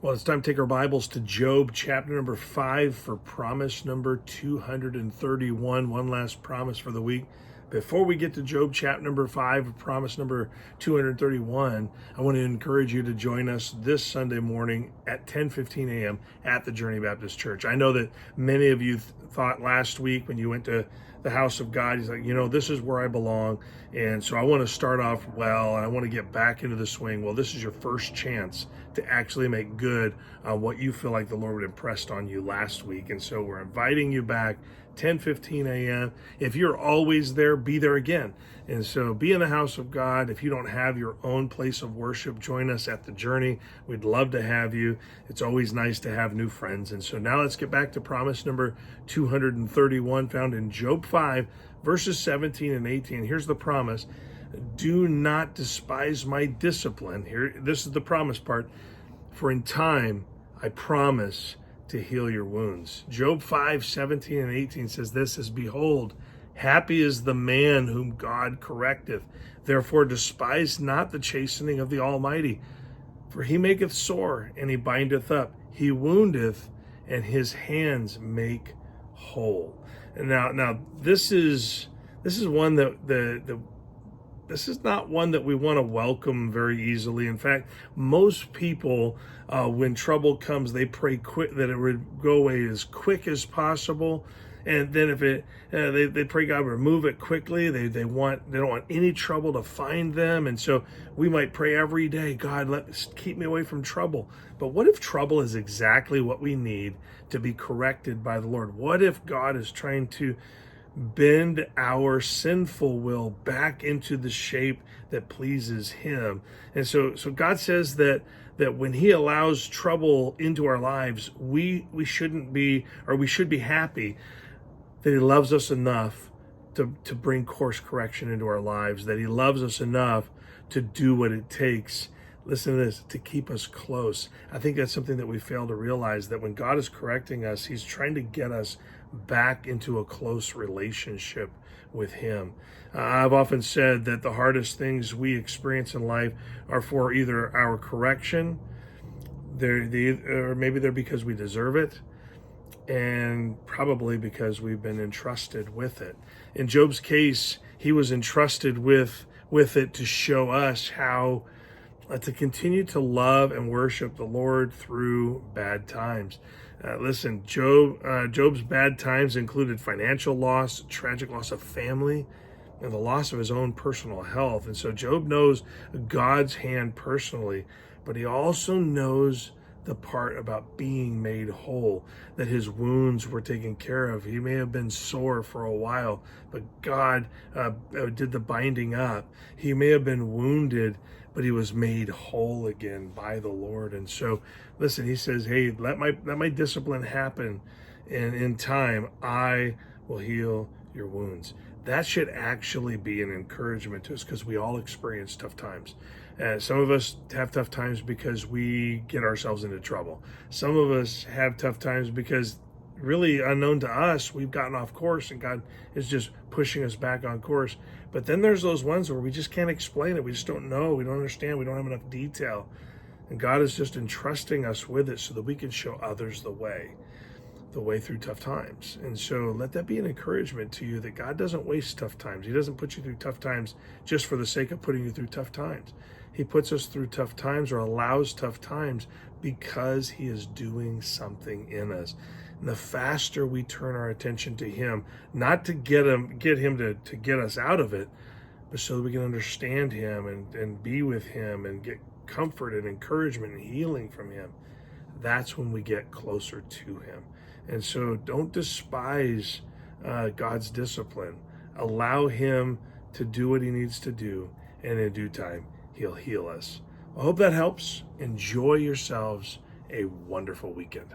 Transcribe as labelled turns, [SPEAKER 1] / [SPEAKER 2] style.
[SPEAKER 1] Well, it's time to take our Bibles to Job chapter number 5 for promise number 231. One last promise for the week. Before we get to Job chapter number 5, promise number 231, I want to encourage you to join us this Sunday morning at 10:15 a.m. at the Journey Baptist Church. I know that many of you thought last week when you went to the house of God, he's like, this is where I belong. And so I want to start off well, and I want to get back into the swing. Well, this is your first chance to actually make good what you feel like the Lord impressed on you last week. And so we're inviting you back 10:15 a.m. If you're always there, be there again. And so be in the house of God. If you don't have your own place of worship, join us at the Journey. We'd love to have you. It's always nice to have new friends. And so now let's get back to promise number 231 found in Job 5, verses 17 and 18. Here's the promise. Do not despise my discipline. Here, this is the promise part. For in time I promise to heal your wounds. Job 5, 17 and 18 says this is, behold, happy is the man whom God correcteth. Therefore despise not the chastening of the Almighty. For he maketh sore, and he bindeth up. He woundeth, and his hands make whole. And now this is one that this is not one that we want to welcome very easily. In fact, most people, when trouble comes, they pray quick that it would go away as quick as possible. And then if they pray God remove it quickly. They don't want any trouble to find them. And so we might pray every day, God, keep me away from trouble. But what if trouble is exactly what we need to be corrected by the Lord? What if God is trying to bend our sinful will back into the shape that pleases him? And so God says that when he allows trouble into our lives, we should be happy that he loves us enough to bring course correction into our lives, that he loves us enough to do what it takes. Listen to this, to keep us close. I think that's something that we fail to realize, that when God is correcting us, he's trying to get us back into a close relationship with him. I've often said that the hardest things we experience in life are for either our correction, or maybe they're because we deserve it, and probably because we've been entrusted with it. In Job's case, he was entrusted with it to show us how to continue to love and worship the Lord through bad times. Listen, Job's bad times included financial loss, tragic loss of family, and the loss of his own personal health. And so Job knows God's hand personally, but he also knows the part about being made whole, that his wounds were taken care of. He may have been sore for a while, but God did the binding up. He may have been wounded, but he was made whole again by the Lord. And so, listen, he says, hey, let my discipline happen, and in time, I will heal your wounds. That should actually be an encouragement to us, because we all experience tough times. Some of us have tough times because we get ourselves into trouble. Some of us have tough times because, really unknown to us, we've gotten off course and God is just pushing us back on course. But then there's those ones where we just can't explain it. We just don't know. We don't understand. We don't have enough detail. And God is just entrusting us with it so that we can show others the way through tough times. And so let that be an encouragement to you, that God doesn't waste tough times. He doesn't put you through tough times just for the sake of putting you through tough times. He puts us through tough times, or allows tough times, because he is doing something in us. And the faster we turn our attention to him, not to get him to get us out of it, but so that we can understand him and be with him and get comfort and encouragement and healing from him, that's when we get closer to him. And so don't despise God's discipline. Allow him to do what he needs to do, and in due time, he'll heal us. I hope that helps. Enjoy yourselves a wonderful weekend.